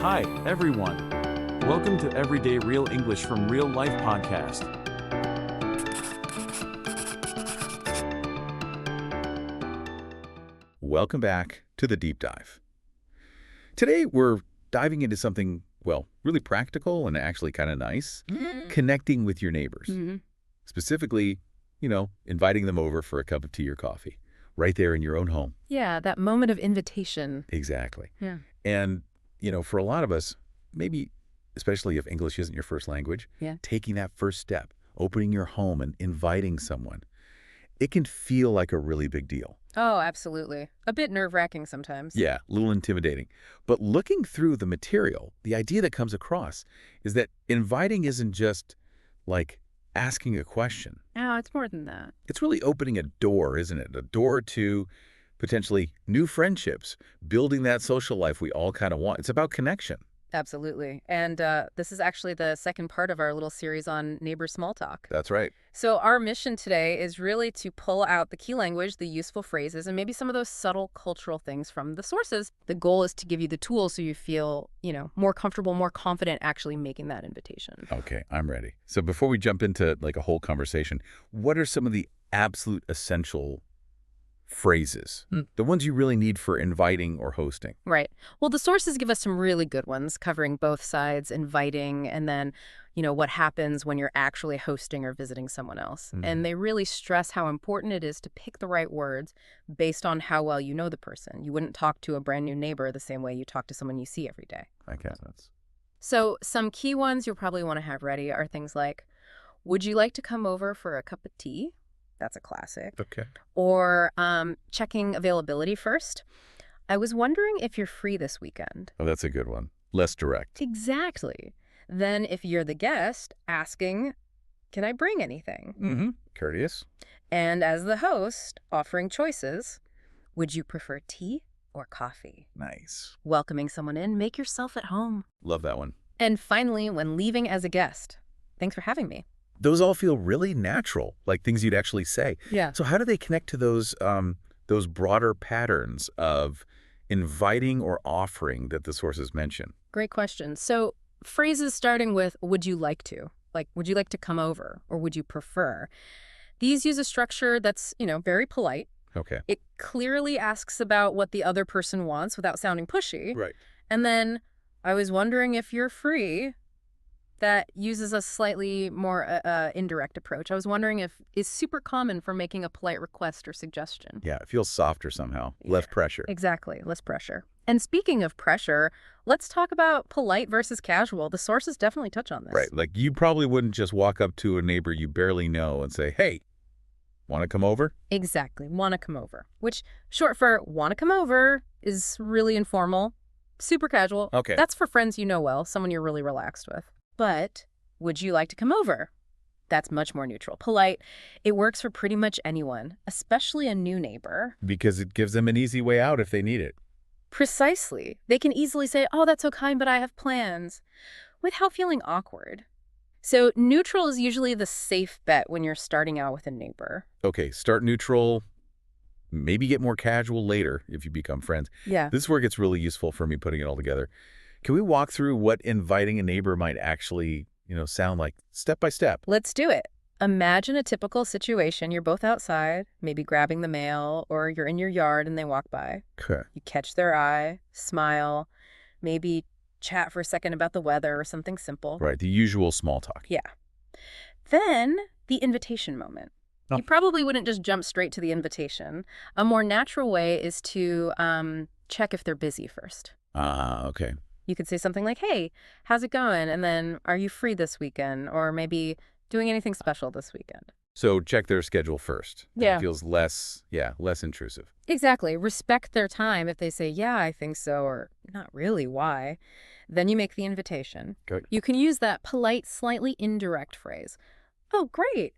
Hi, everyone. Welcome to Everyday Real English from Real Life podcast. Welcome back to the deep dive. Today we're diving into something, well, really practical and actually kind of nice, connecting with your neighbors. Specifically, inviting them over for a cup of tea or coffee right there in your own home. Yeah, that moment of invitation. Exactly. Yeah. And, for a lot of us, maybe especially if English isn't your first language, taking that first step, opening your home and inviting someone, it can feel like a really big deal. Oh, absolutely. A bit nerve-wracking sometimes. Yeah, a little intimidating. But looking through the material, the idea that comes across is that inviting isn't just like asking a question. Oh, it's more than that. It's really opening a door, isn't it? A door to potentially new friendships, building that social life we all kind of want. It's about connection. Absolutely. And this is actually the second part of our little series on neighbor small talk. That's right. So our mission today is really to pull out the key language, the useful phrases, and maybe some of those subtle cultural things from the sources. The goal is to give you the tools so you feel, more comfortable, more confident actually making that invitation. Okay, I'm ready. So before we jump into like a whole conversation, what are some of the absolute essential phrases, the ones you really need for inviting or hosting? Right. Well, the sources give us some really good ones covering both sides, inviting, and then, what happens when you're actually hosting or visiting someone else. And they really stress how important it is to pick the right words based on how well you know the person. You wouldn't talk to a brand new neighbor the same way you talk to someone you see every day. I guess that's... So some key ones you'll probably want to have ready are things like, would you like to come over for a cup of tea? That's a classic. Okay. Or checking availability first. I was wondering if you're free this weekend. Oh, that's a good one. Less direct. Exactly. Then if you're the guest, asking, can I bring anything? Courteous. And as the host, offering choices. Would you prefer tea or coffee? Nice. Welcoming someone in, make yourself at home. Love that one. And finally, when leaving as a guest, thanks for having me. Those all feel really natural, like things you'd actually say. Yeah. So how do they connect to those broader patterns of inviting or offering that the sources mention? Great question. So phrases starting with, would you like to? Like, would you like to come over? Or would you prefer? These use a structure that's, very polite. Okay. It clearly asks about what the other person wants without sounding pushy. Right. And then, I was wondering if you're free. That uses a slightly more indirect approach. I was wondering if it's super common for making a polite request or suggestion. Yeah, it feels softer somehow. Less pressure. Exactly, less pressure. And speaking of pressure, let's talk about polite versus casual. The sources definitely touch on this. Right, like you probably wouldn't just walk up to a neighbor you barely know and say, hey, want to come over? Exactly, want to come over. Which, short for want to come over, is really informal, super casual. Okay. That's for friends you know well, someone you're really relaxed with. But would you like to come over? That's much more neutral. Polite. It works for pretty much anyone, especially a new neighbor. Because it gives them an easy way out if they need it. Precisely. They can easily say, oh, that's so kind, but I have plans, without feeling awkward. So neutral is usually the safe bet when you're starting out with a neighbor. Okay, start neutral, maybe get more casual later if you become friends. Yeah. This is where it gets really useful for me putting it all together. Can we walk through what inviting a neighbor might actually, sound like step by step? Let's do it. Imagine a typical situation. You're both outside, maybe grabbing the mail, or you're in your yard and they walk by. Okay. You catch their eye, smile, maybe chat for a second about the weather or something simple. Right, the usual small talk. Yeah. Then the invitation moment. Oh. You probably wouldn't just jump straight to the invitation. A more natural way is to check if they're busy first. Okay. You could say something like, hey, how's it going? And then, are you free this weekend? Or maybe doing anything special this weekend? So check their schedule first. Yeah. It feels less intrusive. Exactly. Respect their time. If they say, yeah, I think so, or not really, why? Then you make the invitation. Good. You can use that polite, slightly indirect phrase. Oh, great.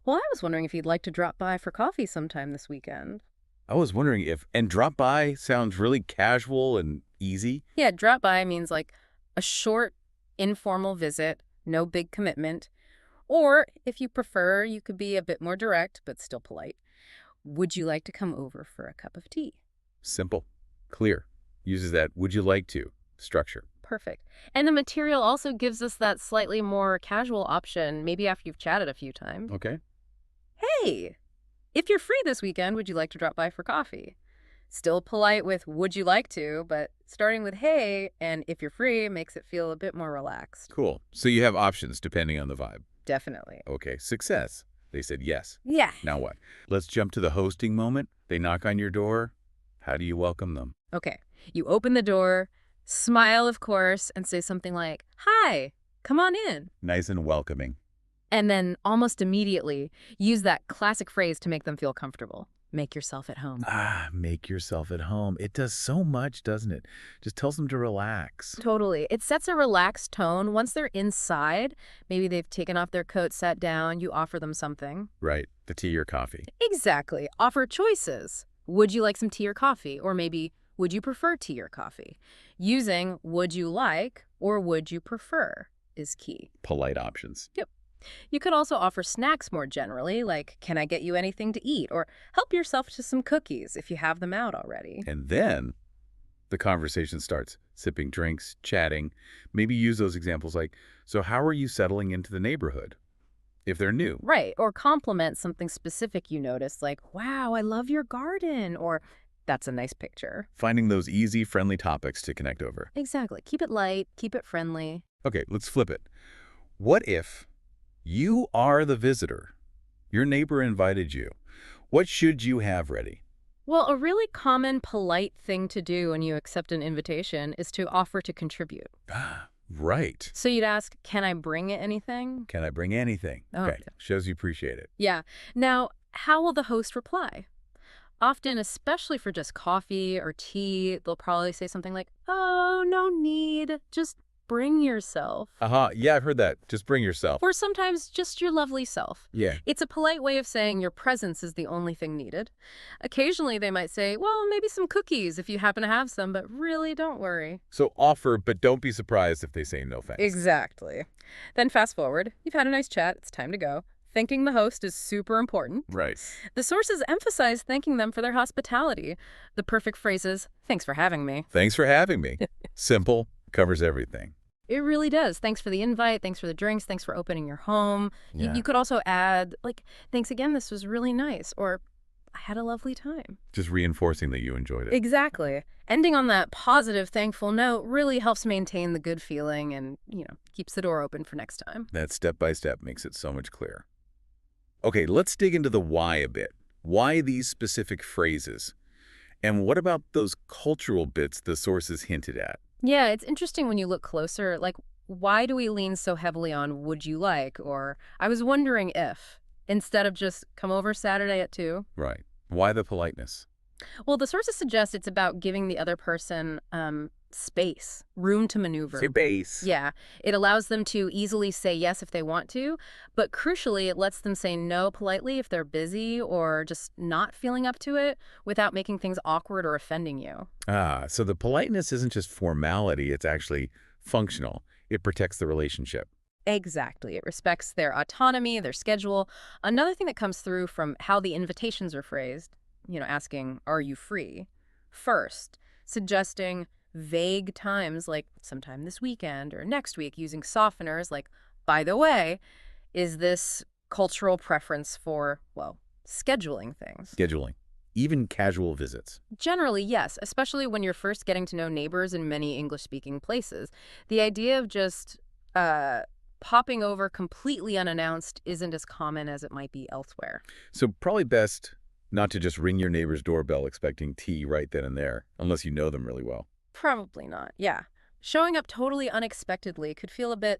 Well, I was wondering if you'd like to drop by for coffee sometime this weekend. I was wondering and drop by sounds really casual and easy. Yeah, drop by means like a short, informal visit, no big commitment. Or, if you prefer, you could be a bit more direct, but still polite. Would you like to come over for a cup of tea? Simple. Clear. Uses that would you like to structure. Perfect. And the material also gives us that slightly more casual option, maybe after you've chatted a few times. Okay. Hey, if you're free this weekend, would you like to drop by for coffee? Still polite with would you like to, but starting with hey and if you're free makes it feel a bit more relaxed. Cool. So you have options depending on the vibe. Definitely. Okay. Success. They said yes. Yeah. Now what? Let's jump to the hosting moment. They knock on your door. How do you welcome them? Okay. You open the door, smile, of course, and say something like, hi, come on in. Nice and welcoming. And then almost immediately use that classic phrase to make them feel comfortable. Make yourself at home. Make yourself at home. It does so much, doesn't it? Just tells them to relax. Totally. It sets a relaxed tone. Once they're inside, maybe they've taken off their coat, sat down, you offer them something. Right. The tea or coffee. Exactly. Offer choices. Would you like some tea or coffee? Or maybe, would you prefer tea or coffee? Using would you like or would you prefer is key. Polite options. Yep. You could also offer snacks more generally, like, can I get you anything to eat? Or help yourself to some cookies if you have them out already. And then the conversation starts. Sipping drinks, chatting. Maybe use those examples like, so how are you settling into the neighborhood? If they're new. Right. Or compliment something specific you noticed, like, wow, I love your garden. Or that's a nice picture. Finding those easy, friendly topics to connect over. Exactly. Keep it light. Keep it friendly. Okay, let's flip it. What if you are the visitor? Your neighbor invited you. What should you have ready? Well, a really common, polite thing to do when you accept an invitation is to offer to contribute. Right. So you'd ask, can I bring anything? Can I bring anything? Oh, Okay, yeah. shows you appreciate it. Yeah. Now, how will the host reply? Often, especially for just coffee or tea, they'll probably say something like, oh, no need. Just bring yourself. Yeah, I've heard that. Just bring yourself. Or sometimes just your lovely self. Yeah. It's a polite way of saying your presence is the only thing needed. Occasionally, they might say, well, maybe some cookies if you happen to have some, but really don't worry. So offer, but don't be surprised if they say no thanks. Exactly. Then fast forward. You've had a nice chat. It's time to go. Thanking the host is super important. Right. The sources emphasize thanking them for their hospitality. The perfect phrase is, thanks for having me. Thanks for having me. Simple, covers everything. It really does. Thanks for the invite. Thanks for the drinks. Thanks for opening your home. Yeah. You could also add, like, thanks again. This was really nice. Or, I had a lovely time. Just reinforcing that you enjoyed it. Exactly. Ending on that positive, thankful note really helps maintain the good feeling and, keeps the door open for next time. That step-by-step makes it so much clearer. Okay, let's dig into the why a bit. Why these specific phrases? And what about those cultural bits the sources hinted at? Yeah, it's interesting when you look closer. Like, why do we lean so heavily on would you like? Or I was wondering if, instead of just come over Saturday at 2. Right. Why the politeness? Well, the sources suggest it's about giving the other person space, room to maneuver. Space. Yeah, it allows them to easily say yes if they want to, but crucially, it lets them say no politely if they're busy or just not feeling up to it without making things awkward or offending you. So the politeness isn't just formality, it's actually functional. It protects the relationship. Exactly. It respects their autonomy, their schedule. Another thing that comes through from how the invitations are phrased, asking, are you free? First, suggesting vague times like sometime this weekend or next week, using softeners like, by the way, is this cultural preference for, scheduling things? Scheduling. Even casual visits. Generally, yes, especially when you're first getting to know neighbors in many English-speaking places. The idea of just popping over completely unannounced isn't as common as it might be elsewhere. So probably best not to just ring your neighbor's doorbell expecting tea right then and there, unless you know them really well. Probably not, yeah. Showing up totally unexpectedly could feel a bit,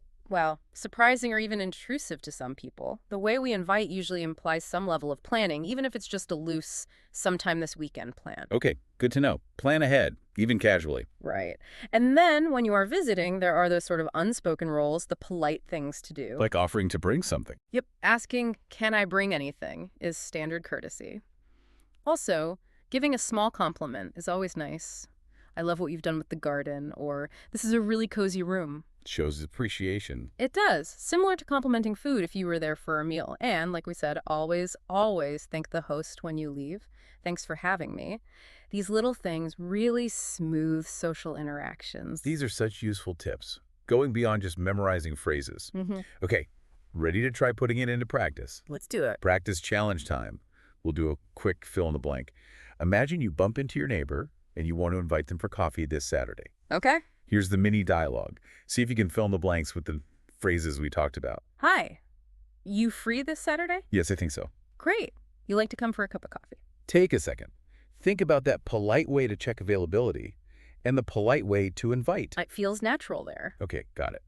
surprising or even intrusive to some people. The way we invite usually implies some level of planning, even if it's just a loose, sometime this weekend plan. Okay, good to know. Plan ahead, even casually. Right. And then when you are visiting, there are those sort of unspoken roles, the polite things to do. Like offering to bring something. Yep. Asking, can I bring anything, is standard courtesy. Also, giving a small compliment is always nice. I love what you've done with the garden, or this is a really cozy room. Shows appreciation. It does. Similar to complimenting food if you were there for a meal. And, like we said, always, always thank the host when you leave. Thanks for having me. These little things really smooth social interactions. These are such useful tips, going beyond just memorizing phrases. Okay, ready to try putting it into practice? Let's do it. Practice challenge time. We'll do a quick fill in the blank. Imagine you bump into your neighbor and you want to invite them for coffee this Saturday. Okay. Here's the mini dialogue. See if you can fill in the blanks with the phrases we talked about. Hi. You free this Saturday? Yes, I think so. Great. You like to come for a cup of coffee? Take a second. Think about that polite way to check availability and the polite way to invite. It feels natural there. Okay, got it.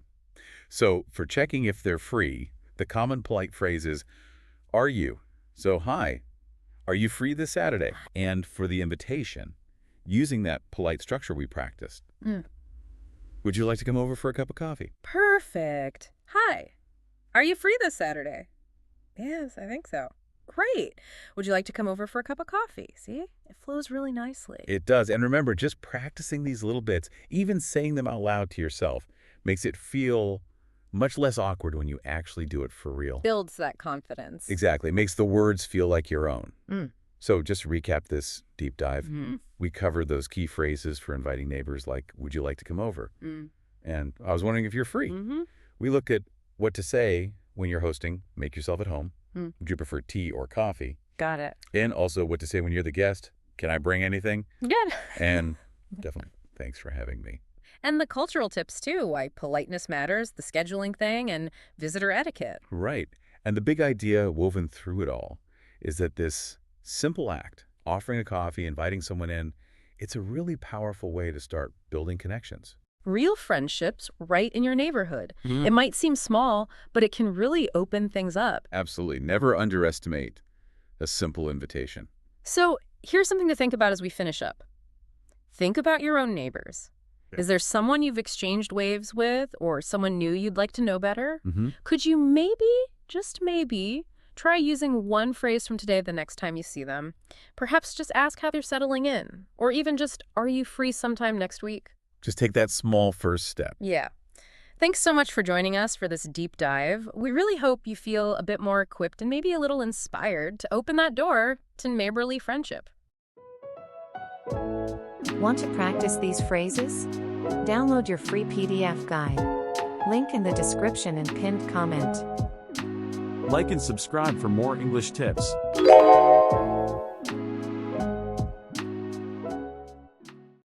So for checking if they're free, the common polite phrase is, are you? So, hi, are you free this Saturday? And for the invitation, using that polite structure we practiced. Would you like to come over for a cup of coffee? Perfect. Hi. Are you free this Saturday? Yes, I think so. Great. Would you like to come over for a cup of coffee? See? It flows really nicely. It does. And remember, just practicing these little bits, even saying them out loud to yourself, makes it feel much less awkward when you actually do it for real. Builds that confidence. Exactly. It makes the words feel like your own. So just to recap this deep dive, we covered those key phrases for inviting neighbors like, would you like to come over? And I was wondering if you're free. We look at what to say when you're hosting, make yourself at home. Would you prefer tea or coffee? Got it. And also what to say when you're the guest. Can I bring anything? Good. And definitely, thanks for having me. And the cultural tips, too, why politeness matters, the scheduling thing, and visitor etiquette. Right. And the big idea woven through it all is that this simple act, offering a coffee, inviting someone in, it's a really powerful way to start building connections. Real friendships right in your neighborhood. It might seem small, but it can really open things up. Absolutely. Never underestimate a simple invitation. So here's something to think about as we finish up. Think about your own neighbors. Is there someone you've exchanged waves with or someone new you'd like to know better? Could you maybe, just maybe, try using one phrase from today the next time you see them? Perhaps just ask how they're settling in, or even just, are you free sometime next week? Just take that small first step. Yeah. Thanks so much for joining us for this deep dive. We really hope you feel a bit more equipped and maybe a little inspired to open that door to neighborly friendship. Want to practice these phrases? Download your free PDF guide. Link in the description and pinned comment. Like and subscribe for more English tips.